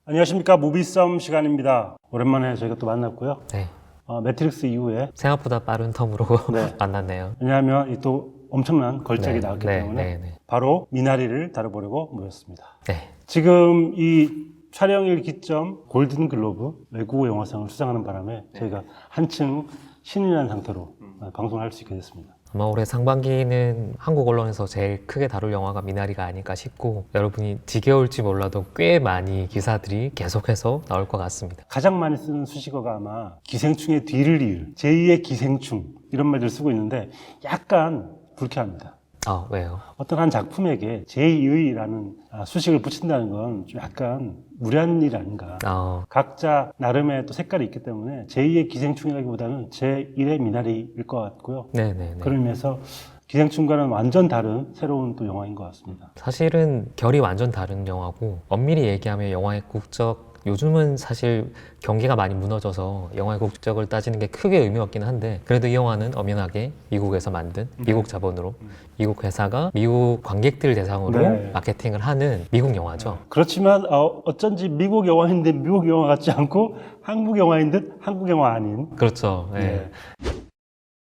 안녕하십니까. 무비썸 시간입니다. 오랜만에 저희가 또 만났고요. 네. 매트릭스 이후에 생각보다 빠른 텀으로 네. 만났네요. 왜냐하면 이 또 엄청난 걸작이 네, 나왔기 네, 때문에 네, 네. 바로 미나리를 다뤄보려고 모였습니다. 네. 지금 이 촬영일 기점 골든글로브 외국어 영화상을 수상하는 바람에 저희가 한층 신이 난 상태로 방송을 할 수 있게 됐습니다. 아마 올해 상반기는 한국 언론에서 제일 크게 다룰 영화가 미나리가 아닐까 싶고, 여러분이 지겨울지 몰라도 꽤 많이 기사들이 계속해서 나올 것 같습니다. 가장 많이 쓰는 수식어가 아마 기생충의 뒤를 이을, 제2의 기생충 이런 말들을 쓰고 있는데 약간 불쾌합니다. 아, 왜요? 어떤 한 작품에게 제2의라는 수식을 붙인다는 건 좀 약간 무리한 일 아닌가. 각자 나름의 또 색깔이 있기 때문에 제2의 기생충이라기보다는 제1의 미나리일 것 같고요. 네네네. 그런 의미에서 기생충과는 완전 다른 새로운 또 영화인 것 같습니다. 사실은 결이 완전 다른 영화고, 엄밀히 얘기하면 영화의 국적, 요즘은 사실 경계가 많이 무너져서 영화의 국적을 따지는 게 크게 의미 없긴 한데, 그래도 이 영화는 엄연하게 미국에서 만든, 미국 자본으로, 미국 회사가 미국 관객들 대상으로 네. 마케팅을 하는 미국 영화죠. 그렇지만 어쩐지 미국 영화인데 미국 영화 같지 않고 한국 영화인 듯 한국 영화 아닌. 그렇죠. 네. 네.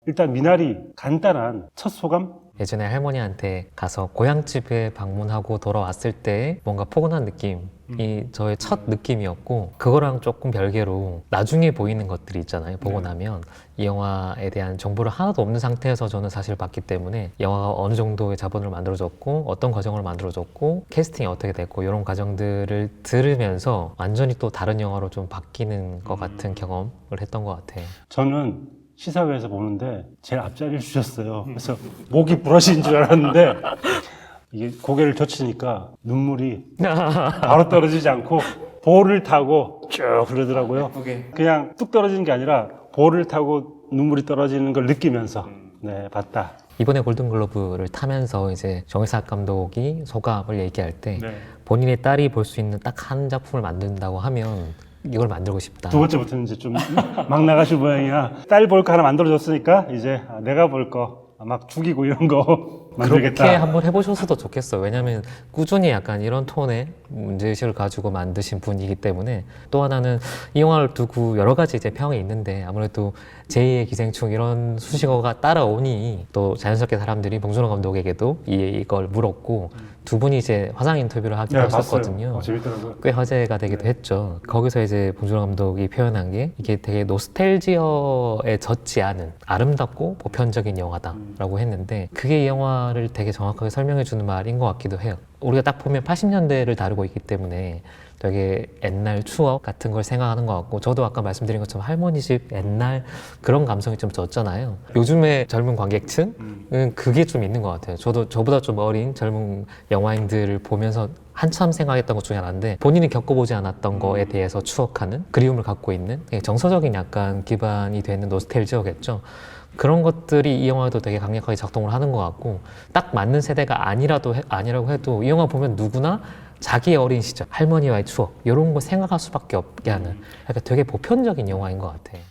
일단 미나리 간단한 첫 소감? 예전에 할머니한테 가서 고향집에 방문하고 돌아왔을 때 뭔가 포근한 느낌이 저의 첫 느낌이었고, 그거랑 조금 별개로 나중에 보이는 것들이 있잖아요. 보고 나면 이 영화에 대한 정보를 하나도 없는 상태에서 저는 사실 봤기 때문에 영화가 어느 정도의 자본을 만들어졌고 어떤 과정을 만들어졌고 캐스팅이 어떻게 됐고 이런 과정들을 들으면서 완전히 또 다른 영화로 좀 바뀌는 것 같은 경험을 했던 것 같아요. 저는 시사회에서 보는데 제일 앞자리를 주셨어요. 그래서 목이 부러지는 줄 알았는데 이게 고개를 젖히니까 눈물이 바로 떨어지지 않고 볼을 타고 쭉 흐르더라고요. 그냥 뚝 떨어지는 게 아니라 볼을 타고 눈물이 떨어지는 걸 느끼면서 네, 봤다. 이번에 골든글로브를 타면서 이제 정의삭 감독이 소감을 얘기할 때 네. 본인의 딸이 볼 수 있는 딱 한 작품을 만든다고 하면 이걸 만들고 싶다. 두 번째부터는 이제 좀 막 나가실 모양이야. 딸 볼 거 하나 만들어줬으니까 이제 내가 볼 거 막 죽이고 이런 거 만들겠다. 그렇게 한번 해보셔도 좋겠어요. 왜냐하면 꾸준히 약간 이런 톤의 문제의식을 가지고 만드신 분이기 때문에. 또 하나는 이 영화를 두고 여러 가지 이제 평이 있는데, 아무래도 제2의 기생충 이런 수식어가 따라오니 또 자연스럽게 사람들이 봉준호 감독에게도 이걸 물었고, 두 분이 이제 화상 인터뷰를 하기도 하셨거든요. 재밌더라고요. 꽤 화제가 되기도 했죠. 거기서 이제 봉준호 감독이 표현한 게 이게 되게 노스텔지어에 젖지 않은 아름답고 보편적인 영화다라고 했는데, 그게 이 영화를 되게 정확하게 설명해 주는 말인 것 같기도 해요. 우리가 딱 보면 80년대를 다루고 있기 때문에 되게 옛날 추억 같은 걸 생각하는 것 같고, 저도 아까 말씀드린 것처럼 할머니 집 옛날 그런 감성이 좀 졌잖아요. 요즘의 젊은 관객층은 그게 좀 있는 것 같아요. 저도 저보다 좀 어린 젊은 영화인들을 보면서 한참 생각했던 것 중에 하나인데, 본인이 겪어보지 않았던 거에 대해서 추억하는 그리움을 갖고 있는 정서적인 약간 기반이 되는 노스텔지어겠죠. 그런 것들이 이 영화에도 되게 강력하게 작동을 하는 것 같고, 딱 맞는 세대가 아니라고 해도 이 영화 보면 누구나 자기의 어린 시절, 할머니와의 추억 이런 거 생각할 수밖에 없게 하는 약간 되게 보편적인 영화인 것 같아요.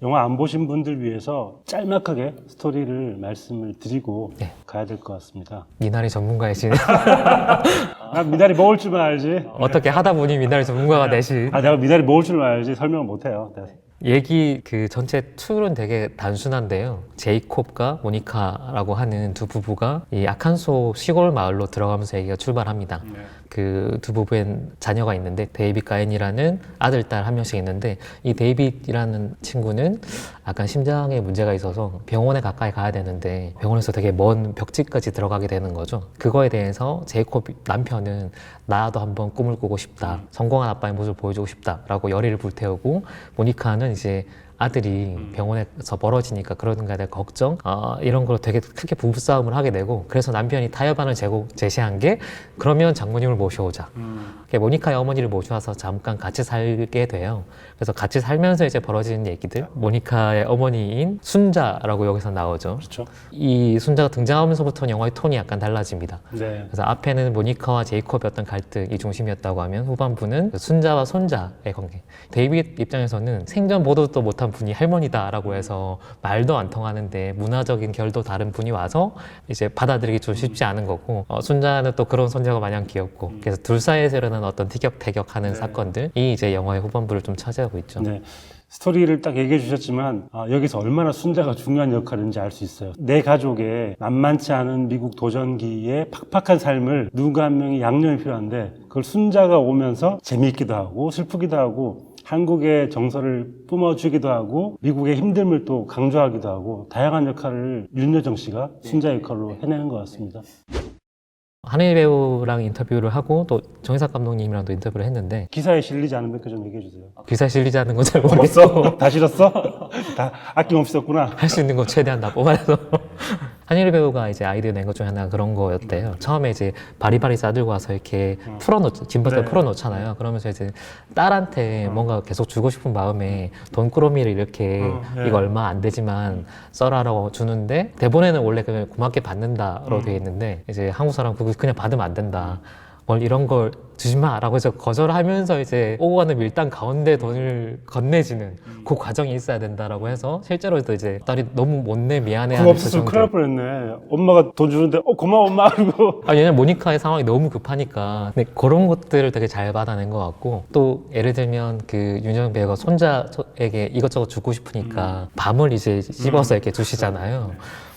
영화 안 보신 분들 위해서 짤막하게 스토리를 말씀을 드리고 네. 가야 될 것 같습니다. 미나리 전문가이신 난 미나리 먹을 줄만 알지. 어떻게 하다 보니 미나리 전문가가 되신 내가 미나리 먹을 줄만 알지 설명을 못해요. 얘기 그 전체 툴은 되게 단순한데요. 제이콥과 모니카라고 하는 두 부부가 이 아칸소 시골 마을로 들어가면서 얘기가 출발합니다. 그 두 부부엔 자녀가 있는데, 데이빗 가엔이라는 아들, 딸 한 명씩 있는데, 이 데이빗이라는 친구는 약간 심장에 문제가 있어서 병원에 가까이 가야 되는데 병원에서 되게 먼 벽지까지 들어가게 되는 거죠. 그거에 대해서 제이콥 남편은 나도 한번 꿈을 꾸고 싶다, 성공한 아빠의 모습을 보여주고 싶다라고 열의를 불태우고, 모니카는 이제 아들이 병원에서 멀어지니까 그러는 거에 대한 걱정, 이런 걸 되게 크게 부부싸움을 하게 되고, 그래서 남편이 타협안을 제시한 게, 그러면 장모님을 모셔오자. 모니카의 어머니를 모셔와서 잠깐 같이 살게 돼요. 그래서 같이 살면서 이제 벌어지는 얘기들, 모니카의 어머니인 순자라고 여기서 나오죠. 그렇죠. 이 순자가 등장하면서부터 영화의 톤이 약간 달라집니다. 네. 그래서 앞에는 모니카와 제이콥의 어떤 갈등이 중심이었다고 하면, 후반부는 순자와 손자의 관계. 데이빗 입장에서는 생전 보도도 못한 연상했던 분이 할머니다라고 해서 말도 안 통하는데 문화적인 결도 다른 분이 와서 이제 받아들이기 좀 쉽지 않은 거고, 순자는 또 그런 손자가 마냥 귀엽고, 그래서 둘 사이에서 일어나는 어떤 티격태격하는 사건들이 이제 영화의 후반부를 좀 차지하고 있죠. 네. 스토리를 딱 얘기해 주셨지만 여기서 얼마나 순자가 중요한 역할인지 알 수 있어요. 내 가족의 만만치 않은 미국 도전기의 팍팍한 삶을 누군가 한 명이 양념이 필요한데 그걸 순자가 오면서 재미있기도 하고 슬프기도 하고 한국의 정서를 뿜어주기도 하고 미국의 힘듦을 또 강조하기도 하고 다양한 역할을 윤여정 씨가 순자 역할로 해내는 것 같습니다. 한일 배우랑 인터뷰를 하고 또 정희석 감독님이랑도 인터뷰를 했는데, 기사에 실리지 않은 몇 개 좀 얘기해 주세요. 기사에 실리지 않는 건 잘 모르겠어. 다 실었어? 다 아낌없이 썼구나. 할 수 있는 거 최대한 다 뽑아서. 한일 배우가 이제 아이디어 낸 것 중에 하나가 그런 거였대요. 처음에 이제 바리바리 싸들고 와서 이렇게 짐벌을 네. 풀어놓잖아요. 그러면서 이제 딸한테 뭔가 계속 주고 싶은 마음에 돈꾸러미를 이렇게 네. 이거 얼마 안 되지만 써라라고 주는데, 대본에는 원래 그냥 고맙게 받는다로 되어 있는데 이제 한국 사람 그거 그냥 받으면 안 된다. 뭘 이런 걸 주지 마라고 해서 거절하면서 이제 오고 가는 밀당 가운데 돈을 건네지는 그 과정이 있어야 된다라고 해서 실제로도 이제 딸이 너무 못내 그거 미안해하는 없었으면 큰일 날 뻔했네. 엄마가 돈 주는데 고마워 엄마 그리고 왜냐면 모니카의 상황이 너무 급하니까. 근데 그런 것들을 되게 잘 받아낸 것 같고, 또 예를 들면 그 윤여정 배우가 손자에게 이것저것 주고 싶으니까 밤을 이제 씹어서 이렇게 주시잖아요.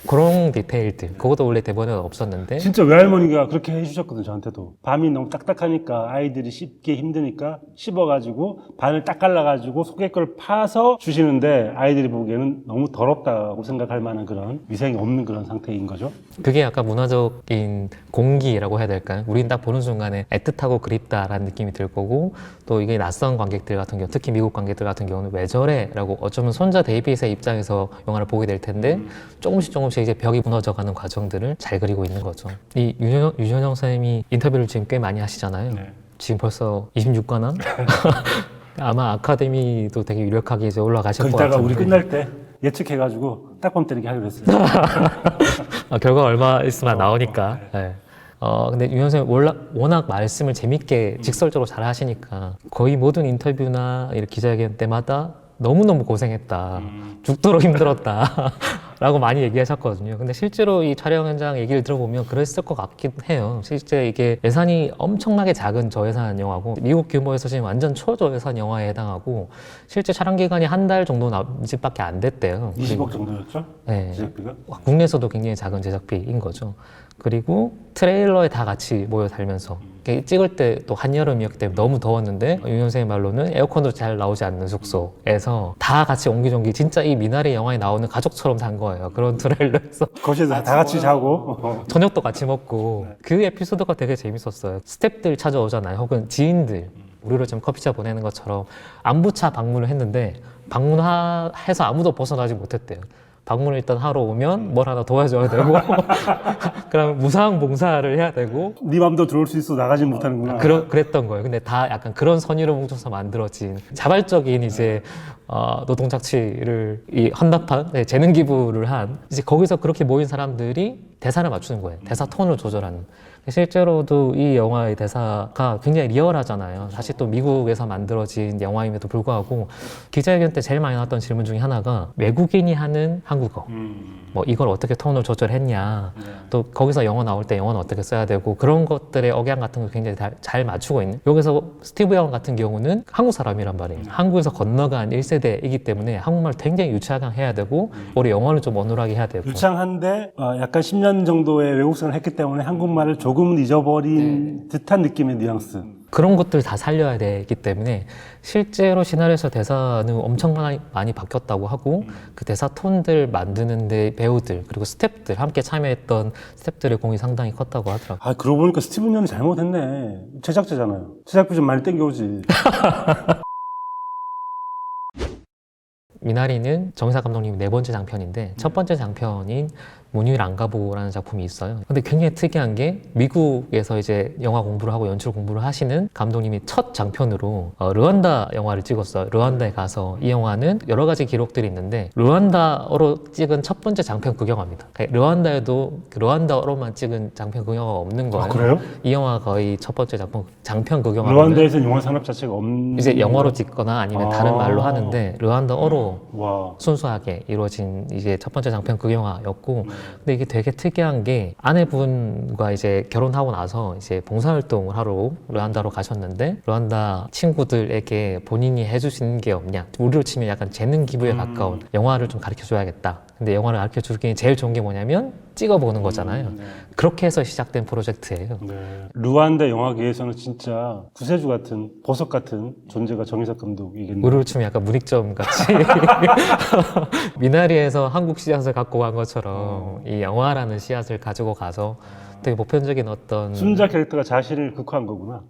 그런 디테일들, 그것도 원래 대본에 없었는데 진짜 외할머니가 그렇게 해주셨거든 저한테도. 밤이 너무 딱딱하니까 아이들이 씹기 힘드니까 씹어가지고 반을 딱 갈라가지고 속에 걸 파서 주시는데 아이들이 보기에는 너무 더럽다고 생각할 만한 그런 위생이 없는 그런 상태인 거죠. 그게 약간 문화적인 공기라고 해야 될까요? 우린 딱 보는 순간에 애틋하고 그립다라는 느낌이 들 거고, 또 이게 낯선 관객들 같은 경우, 특히 미국 관객들 같은 경우는 왜 저래? 라고 어쩌면 손자 데이빗의 입장에서 영화를 보게 될 텐데 조금씩 이제 벽이 무너져가는 과정들을 잘 그리고 있는 거죠. 이 윤여정 선생님이 인터뷰를 지금 꽤 많이 하시잖아요. 네. 지금 벌써 26관왕? 아마 아카데미도 되게 유력하게 이제 올라가실 것 거기다가 같은데. 우리 끝날 때 예측해가지고 딱밤 때리게 하기로 했어요. 결과 얼마 있으면 나오니까. 네. 근데 윤 선생님 워낙 말씀을 재밌게 직설적으로 잘 하시니까 거의 모든 인터뷰나 이렇게 기자회견 때마다 너무너무 고생했다. 죽도록 힘들었다. 라고 많이 얘기하셨거든요. 근데 실제로 이 촬영 현장 얘기를 들어보면 그랬을 것 같긴 해요. 실제 이게 예산이 엄청나게 작은 저예산 영화고, 미국 규모에서 지금 완전 초저예산 영화에 해당하고, 실제 촬영 기간이 한 달 정도 남짓밖에 안 됐대요. 20억 정도였죠? 네. 제작비가? 국내에서도 굉장히 작은 제작비인 거죠. 그리고 트레일러에 다 같이 모여 살면서 찍을 때 또 한여름이었기 때문에 너무 더웠는데, 윤 선생님 말로는 에어컨도 잘 나오지 않는 숙소에서 다 같이 옹기종기 진짜 이 미나리 영화에 나오는 가족처럼 산 거예요. 그런 트레일러에서 거실에서 다 같이 자고 저녁도 같이 먹고. 그 에피소드가 되게 재밌었어요. 스태프들 찾아오잖아요. 혹은 지인들 우리로 좀 커피차 보내는 것처럼 안부차 방문을 했는데 방문해서 아무도 벗어나지 못했대요. 방문을 일단 하러 오면 뭘 하나 도와줘야 되고 그럼 무상 봉사를 해야 되고 네 맘도 들어올 수 있어 나가진 못하는구나. 그랬던 거예요. 근데 다 약간 그런 선의로 뭉쳐서 만들어진 자발적인 이제 노동 착취를 이 헌납한 재능 기부를 한, 이제 거기서 그렇게 모인 사람들이 대사를 맞추는 거예요. 대사 톤을 조절하는. 실제로도 이 영화의 대사가 굉장히 리얼하잖아요. 사실 또 미국에서 만들어진 영화임에도 불구하고 기자회견 때 제일 많이 나왔던 질문 중에 하나가 외국인이 하는 한국어, 뭐 이걸 어떻게 톤을 조절했냐, 또 거기서 영어 나올 때 영어는 어떻게 써야 되고, 그런 것들의 억양 같은 거 굉장히 잘 맞추고 있는. 여기서 스티브 영 같은 경우는 한국 사람이란 말이에요. 한국에서 건너간 1세대이기 때문에 한국말 굉장히 유창하게 해야 되고 우리 영어를 좀 어눌하게 해야 되고. 유창한데 약간 10년 정도의 외국생을 했기 때문에 한국말을 조금은 잊어버린 듯한 느낌의 뉘앙스. 그런 것들 다 살려야 되기 때문에 실제로 시나리오에서 대사는 엄청 많이 바뀌었다고 하고, 그 대사 톤들 만드는데 배우들 그리고 스태프들 함께 참여했던 스태프들의 공이 상당히 컸다고 하더라고요. 아 그러고 보니까 스티븐 연이 잘못했네. 제작자잖아요. 제작비 좀 많이 땡겨오지. 미나리는 정의사 감독님 네 번째 장편인데 첫 번째 장편인 문유일 안가보라는 작품이 있어요. 근데 굉장히 특이한 게 미국에서 이제 영화 공부를 하고 연출 공부를 하시는 감독님이 첫 장편으로 르완다 영화를 찍었어요. 르완다에 가서 이 영화는 여러 가지 기록들이 있는데 르완다어로 찍은 첫 번째 장편 그 영화입니다. 그러니까 르완다에도 르완다어로만 찍은 장편 그 영화가 없는 거예요. 아, 그래요? 이 영화 거의 첫 번째 장편 그 영화. 르완다에서는 영화 산업 자체가 없는 이제 영어로 찍거나 아니면 다른 말로 하는데 르완다어로 와. 순수하게 이루어진 이제 첫 번째 장편 그 영화였고, 근데 이게 되게 특이한 게 아내분과 이제 결혼하고 나서 이제 봉사활동을 하러 르완다로 가셨는데 르완다 친구들에게 본인이 해주시는 게 없냐, 우리로 치면 약간 재능 기부에 가까운 영화를 좀 가르쳐 줘야겠다. 근데 영화를 가르쳐 주기 제일 좋은 게 뭐냐면 찍어보는 거잖아요. 네. 그렇게 해서 시작된 프로젝트예요. 네. 르완다 영화계에서는 진짜 구세주 같은 보석 같은 존재가 정의석 감독이겠네요. 우리로 치면 약간 문익점 같이 미나리에서 한국 씨앗을 갖고 간 것처럼 이 영화라는 씨앗을 가지고 가서 되게 보편적인 어떤 순자 캐릭터가 자신을 극화한 거구나.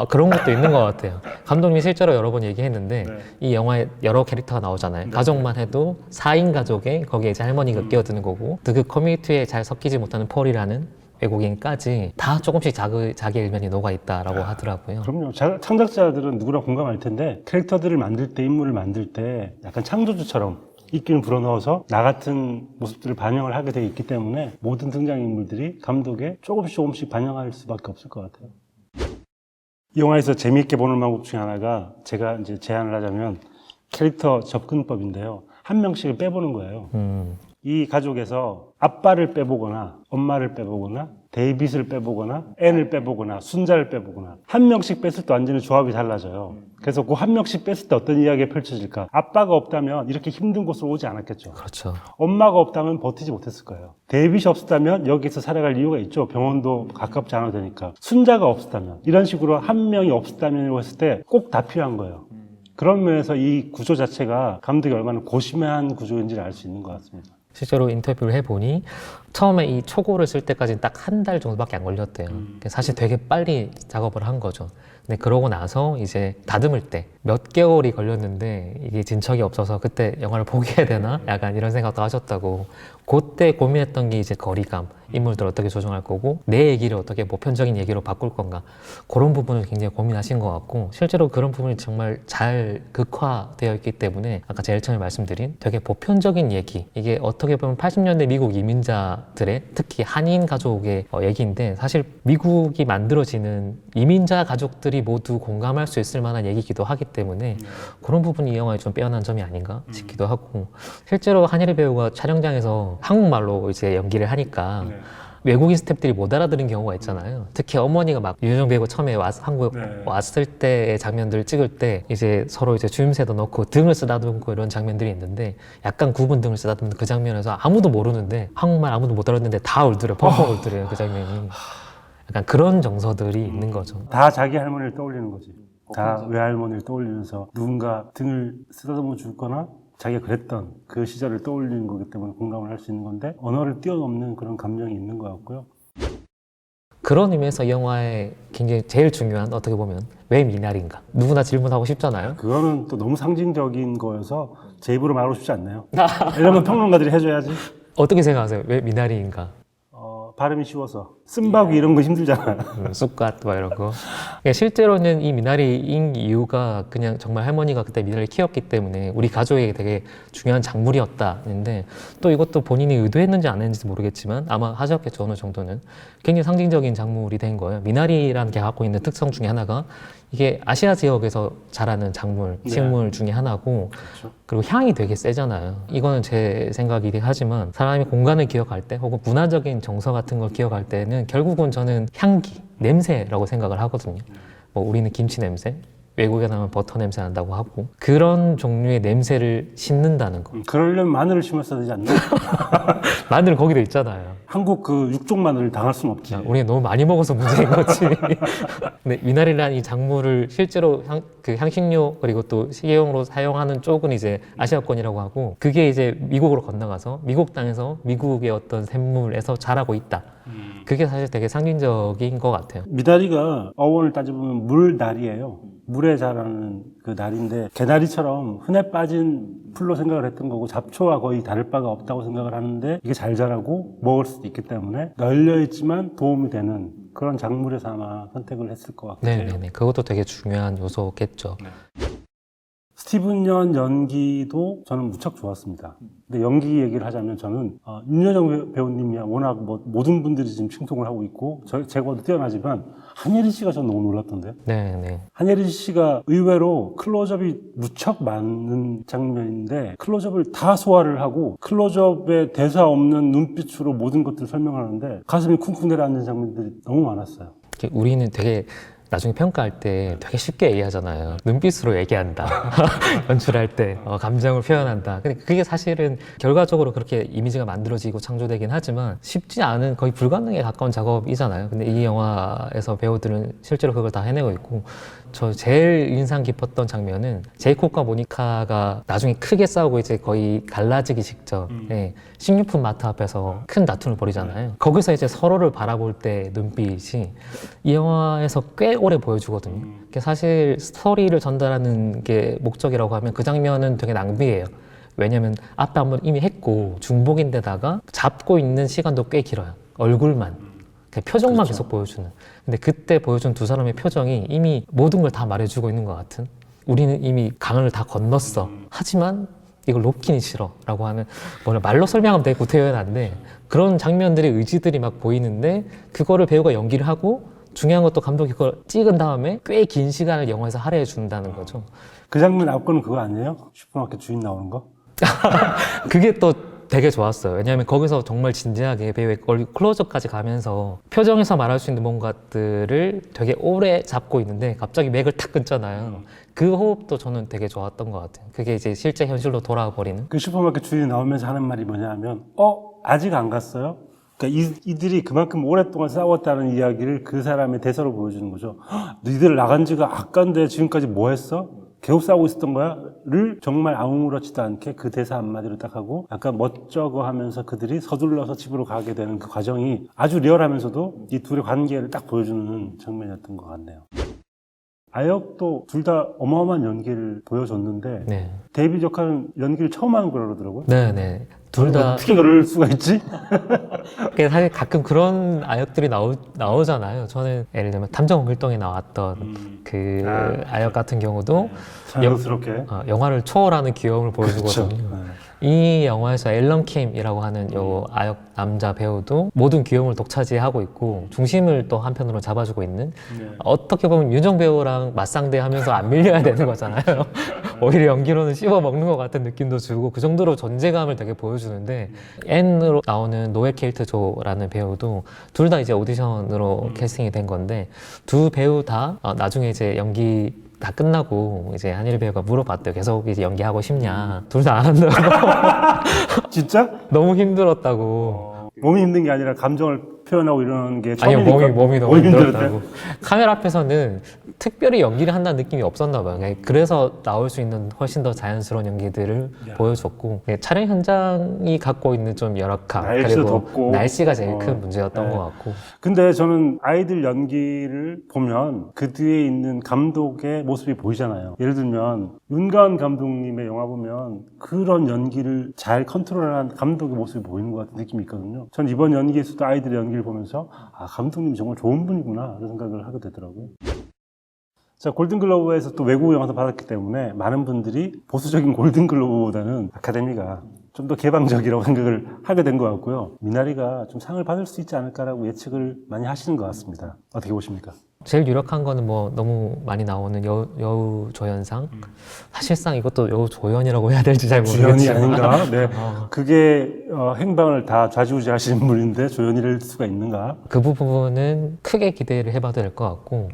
그런 것도 있는 것 같아요. 감독님이 실제로 여러 번 얘기했는데 네. 이 영화에 여러 캐릭터가 나오잖아요. 가족만 해도 4인 가족에 거기에 이제 할머니가 끼어드는 거고, 그 커뮤니티에 잘 섞이지 못하는 폴이라는 외국인까지 다 조금씩 자기 일면이 녹아있다라고 하더라고요. 그럼요. 창작자들은 누구나 공감할 텐데 캐릭터들을 만들 때, 인물을 만들 때 약간 창조주처럼 입김을 불어넣어서 나 같은 모습들을 반영을 하게 돼 있기 때문에 모든 등장인물들이 감독에 조금씩 반영할 수밖에 없을 것 같아요. 이 영화에서 재미있게 보는 방법 중에 하나가 제가 이제 제안을 하자면 캐릭터 접근법인데요. 한 명씩을 빼보는 거예요. 이 가족에서 아빠를 빼보거나 엄마를 빼보거나 데이빗을 빼보거나 앤을 빼보거나 순자를 빼보거나 한 명씩 뺐을 때 완전히 조합이 달라져요. 그래서 그 한 명씩 뺐을 때 어떤 이야기가 펼쳐질까? 아빠가 없다면 이렇게 힘든 곳으로 오지 않았겠죠. 그렇죠. 엄마가 없다면 버티지 못했을 거예요. 데이빗이 없었다면 여기서 살아갈 이유가 있죠. 병원도 가깝지 않아도 되니까. 순자가 없었다면, 이런 식으로 한 명이 없었다면 했을 때 꼭 다 필요한 거예요. 그런 면에서 이 구조 자체가 감독이 얼마나 고심한 구조인지를 알 수 있는 것 같습니다. 실제로 인터뷰를 해보니 처음에 이 초고를 쓸 때까지는 딱 한 달 정도밖에 안 걸렸대요. 사실 되게 빨리 작업을 한 거죠. 근데 그러고 나서 이제 다듬을 때 몇 개월이 걸렸는데 이게 진척이 없어서 그때 영화를 포기해야 되나? 약간 이런 생각도 하셨다고. 그때 고민했던 게 이제 거리감, 인물들 어떻게 조정할 거고 내 얘기를 어떻게 보편적인 얘기로 바꿀 건가, 그런 부분을 굉장히 고민하신 것 같고, 실제로 그런 부분이 정말 잘 극화되어 있기 때문에 아까 제일 처음에 말씀드린 되게 보편적인 얘기, 이게 어떻게 보면 80년대 미국 이민자들의 특히 한인 가족의 얘기인데, 사실 미국이 만들어지는 이민자 가족들이 모두 공감할 수 있을 만한 얘기이기도 하기 때문에 그런 부분이 이 영화의 좀 빼어난 점이 아닌가 싶기도 하고, 실제로 한예리 배우가 촬영장에서 한국말로 이제 연기를 하니까 외국인 스태프들이 못 알아들은 경우가 있잖아요. 특히 어머니가 막 유효정 배우가 처음에 한국 왔을 때의 장면들을 찍을 때 이제 서로 이제 주임새도 넣고 등을 쓰다듬고 이런 장면들이 있는데, 약간 굽은 등을 쓰다듬는 그 장면에서 아무도 모르는데 한국말 아무도 못 알아듣는데 다 울더래요. 펑펑 울더래요. 그 장면이. 약간 그런 정서들이 있는 거죠. 다 자기 할머니를 떠올리는 거지. 다 외할머니를 떠올리면서 누군가 등을 쓰다듬어 줄 거나 자기가 그랬던 그 시절을 떠올리는 거기 때문에 공감을 할 수 있는 건데, 언어를 뛰어넘는 그런 감정이 있는 것 같고요. 그런 의미에서 이 영화의 굉장히 제일 중요한, 어떻게 보면 왜 미나리인가? 누구나 질문하고 싶잖아요. 그거는 또 너무 상징적인 거여서 제 입으로 말하고 싶지 않네요. 이러면 평론가들이 해줘야지. 어떻게 생각하세요? 왜 미나리인가? 발음이 쉬워서. 쓴바귀 이런 거 힘들잖아요. 쑥갓 막 이런 거. 그러니까 실제로는 이 미나리인 이유가 그냥 정말 할머니가 그때 미나리를 키웠기 때문에 우리 가족에게 되게 중요한 작물이었다는데, 또 이것도 본인이 의도했는지 안 했는지 모르겠지만 아마 하셨겠죠. 어느 정도는. 굉장히 상징적인 작물이 된 거예요. 미나리라는 게 갖고 있는 특성 중에 하나가 이게 아시아 지역에서 자라는 작물, 식물 중에 하나고, 그렇죠. 그리고 향이 되게 세잖아요. 이거는 제 생각이긴 하지만 사람이 공간을 기억할 때 혹은 문화적인 정서 같은 걸 기억할 때는 결국은 저는 향기, 냄새라고 생각을 하거든요. 뭐 우리는 김치 냄새, 외국에 나면 버터 냄새 난다고 하고, 그런 종류의 냄새를 싣는다는 거. 그러려면 마늘을 심었어야 되지 않나? 마늘 거기도 있잖아요. 한국 그 육종 마늘을 당할 수는 없지. 우리가 너무 많이 먹어서 문제인 거지. 근데 미나리라는 이 작물을 실제로 향신료 그리고 또 식용으로 사용하는 쪽은 이제 아시아권이라고 하고, 그게 이제 미국으로 건너가서 미국 땅에서 미국의 어떤 샘물에서 자라고 있다. 그게 사실 되게 상징적인 것 같아요. 미나리가 어원을 따져보면 물나리예요. 물에 자라는 그 날인데 개나리처럼 흔해 빠진 풀로 생각을 했던 거고 잡초와 거의 다를 바가 없다고 생각을 하는데 이게 잘 자라고 먹을 수도 있기 때문에 널려있지만 도움이 되는 그런 작물에서 아마 선택을 했을 것 같아요. 네네네. 그것도 되게 중요한 요소겠죠. 스티븐 연 연기도 저는 무척 좋았습니다. 근데 연기 얘기를 하자면 저는 윤여정 배우님이 워낙 뭐 모든 분들이 지금 칭송을 하고 있고 제가도 뛰어나지만 한예린 씨가 저는 너무 놀랐던데요. 네네. 한예린 씨가 의외로 클로즈업이 무척 많은 장면인데 클로즈업을 다 소화를 하고 클로즈업에 대사 없는 눈빛으로 모든 것들을 설명하는데 가슴이 쿵쿵 내려앉는 장면들이 너무 많았어요. 우리는 되게 나중에 평가할 때 되게 쉽게 얘기하잖아요. 눈빛으로 얘기한다. 연출할 때 감정을 표현한다. 근데 그게 사실은 결과적으로 그렇게 이미지가 만들어지고 창조되긴 하지만 쉽지 않은 거의 불가능에 가까운 작업이잖아요. 근데 이 영화에서 배우들은 실제로 그걸 다 해내고 있고 저 제일 인상 깊었던 장면은 제이콥과 모니카가 나중에 크게 싸우고 이제 거의 갈라지기 직전 식료품 마트 앞에서 큰 다툼을 벌이잖아요. 거기서 이제 서로를 바라볼 때 눈빛이 이 영화에서 꽤 오래 보여주거든요. 사실 스토리를 전달하는 게 목적이라고 하면 그 장면은 되게 낭비예요. 왜냐면 앞에 한번 이미 했고 중복인데다가 잡고 있는 시간도 꽤 길어요. 얼굴만. 표정만 그렇죠. 계속 보여주는. 근데 그때 보여준 두 사람의 표정이 이미 모든 걸 다 말해주고 있는 것 같은. 우리는 이미 강을 다 건넜어. 하지만 이걸 놓기는 싫어. 라고 하는, 뭐냐, 말로 설명하면 되게 구태연한데 그런 장면들의 의지들이 막 보이는데 그거를 배우가 연기를 하고 중요한 것도 감독이 그걸 찍은 다음에 꽤 긴 시간을 영화에서 할애해 준다는 거죠. 그 장면 앞거는 그거 아니에요? 슈퍼마켓 주인 나오는 거? 그게 또 되게 좋았어요. 왜냐하면 거기서 정말 진지하게 배우의 클로즈업까지 가면서 표정에서 말할 수 있는 뭔가들을 되게 오래 잡고 있는데 갑자기 맥을 탁 끊잖아요. 그 호흡도 저는 되게 좋았던 것 같아요. 그게 이제 실제 현실로 돌아와 버리는. 그 슈퍼마켓 주인이 나오면서 하는 말이 뭐냐 하면 아직 안 갔어요? 그러니까 이들이 그만큼 오랫동안 싸웠다는 이야기를 그 사람의 대사로 보여주는 거죠. 너희들 나간 지가 아까인데 지금까지 뭐 했어? 계속 싸우고 있었던 거야? 를 정말 아무렇지도 않게 그 대사 한마디로 딱 하고 약간 멋쩍어 하면서 그들이 서둘러서 집으로 가게 되는 그 과정이 아주 리얼하면서도 이 둘의 관계를 딱 보여주는 장면이었던 것 같네요. 아역도 둘 다 어마어마한 연기를 보여줬는데 네. 데이비드 역할은 연기를 처음 하는 거라 그러더라고요. 네네. 둘 다. 어떻게 그럴 수가 있지? 사실 가끔 그런 아역들이 나오잖아요. 저는 예를 들면 탐정 활동에 나왔던 그 아역 같은 경우도 자연스럽게 영화를 초월하는 귀여움을 보여주거든요. 이 영화에서 앨런 킴이라고 하는 요 아역 남자 배우도 모든 귀여움을 독차지하고 있고 중심을 또 한편으로 잡아주고 있는 어떻게 보면 윤정 배우랑 맞상대하면서 안 밀려야 되는 거잖아요. 오히려 연기로는 씹어 먹는 것 같은 느낌도 주고 그 정도로 존재감을 되게 보여주는데 앤으로 나오는 노엘 케이트 조라는 배우도 둘 다 이제 오디션으로 캐스팅이 된 건데 두 배우 다 나중에 이제 연기 다 끝나고 이제 한일 배우가 물어봤대요. 계속 이제 연기하고 싶냐. 둘 다 안 한다고. 진짜? 너무 힘들었다고. 몸이 힘든 게 아니라 감정을 표현하고 이러는 게 아니요, 처음이니까 몸이 너무 힘들었대? 힘들었다고. 카메라 앞에서는 특별히 연기를 한다는 느낌이 없었나 봐요. 그래서 나올 수 있는 훨씬 더 자연스러운 연기들을 보여줬고 촬영 현장이 갖고 있는 좀 열악함 날씨도 그리고 덥고. 날씨가 제일 큰 문제였던 것 같고. 근데 저는 아이들 연기를 보면 그 뒤에 있는 감독의 모습이 보이잖아요. 예를 들면 윤가은 감독님의 영화 보면 그런 연기를 잘 컨트롤하는 감독의 모습이 보이는 것 같은 느낌이 있거든요. 전 이번 연기에서도 아이들의 연기를 보면서 감독님이 정말 좋은 분이구나 이런 생각을 하게 되더라고요. 자, 골든글로브에서 또 외국 영화도 받았기 때문에 많은 분들이 보수적인 골든글로브보다는 아카데미가 좀 더 개방적이라고 생각을 하게 된 것 같고요. 미나리가 좀 상을 받을 수 있지 않을까라고 예측을 많이 하시는 것 같습니다. 어떻게 보십니까? 제일 유력한 거는 뭐 너무 많이 나오는 여우 조연상. 사실상 이것도 여우 조연이라고 해야 될지 잘 모르겠지만 조연이 아닌가? 네. 그게 행방을 다 좌지우지하시는 분인데 조연일 수가 있는가? 그 부분은 크게 기대를 해봐도 될 것 같고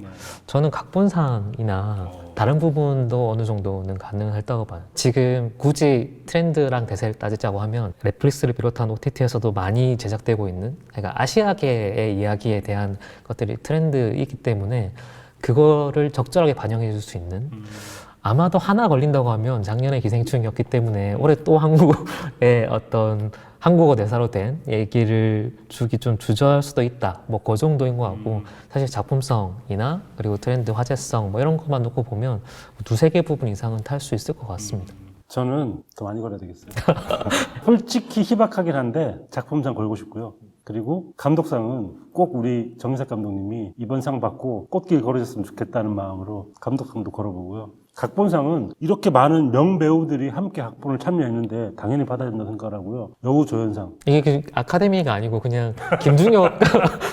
저는 각본상이나 다른 부분도 어느 정도는 가능하다고 봐요. 지금 굳이 트렌드랑 대세를 따지자고 하면 넷플릭스를 비롯한 OTT에서도 많이 제작되고 있는 그러니까 아시아계의 이야기에 대한 것들이 트렌드이기 때문에 그거를 적절하게 반영해 줄 수 있는 아마도 하나 걸린다고 하면 작년에 기생충이었기 때문에 올해 또 한국의 어떤 한국어 대사로 된 얘기를 주기 좀 주저할 수도 있다. 뭐 그 정도인 것 같고 사실 작품성이나 그리고 트렌드 화제성 뭐 이런 것만 놓고 보면 두세 개 부분 이상은 탈 수 있을 것 같습니다. 저는 더 많이 걸어야 되겠어요. 솔직히 희박하긴 한데 작품상 걸고 싶고요. 그리고 감독상은 꼭 우리 정유석 감독님이 이번 상 받고 꽃길 걸으셨으면 좋겠다는 마음으로 감독상도 걸어보고요. 각본상은 이렇게 많은 명배우들이 함께 각본을 참여했는데 당연히 받아야 된다고 생각하고요. 여우 조연상. 이게 그 아카데미가 아니고 그냥 김중혁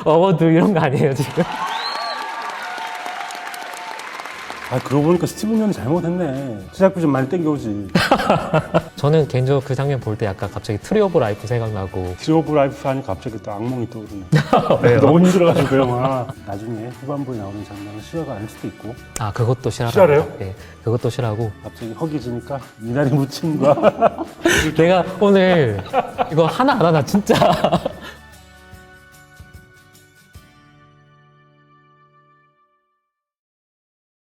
어워드 이런 거 아니에요 지금? 아, 그러고 보니까 스티븐 연이 잘못했네. 제작비 좀 많이 땡겨오지. 저는 개인적으로 그 장면 볼 때 약간 갑자기 트리 오브 라이프 생각나고 트리 오브 라이프 하니까 갑자기 또 악몽이 떠오르네. 왜요? 너무 힘들어가지고 그 영화. 나중에 후반부에 나오는 장면은 실화가 아닐 수도 있고. 아 그것도 싫어요? 싫어요? 네, 그것도 싫어하고 갑자기 허기지니까 미나리 무침과 내가 오늘 이거 하나하나 나 진짜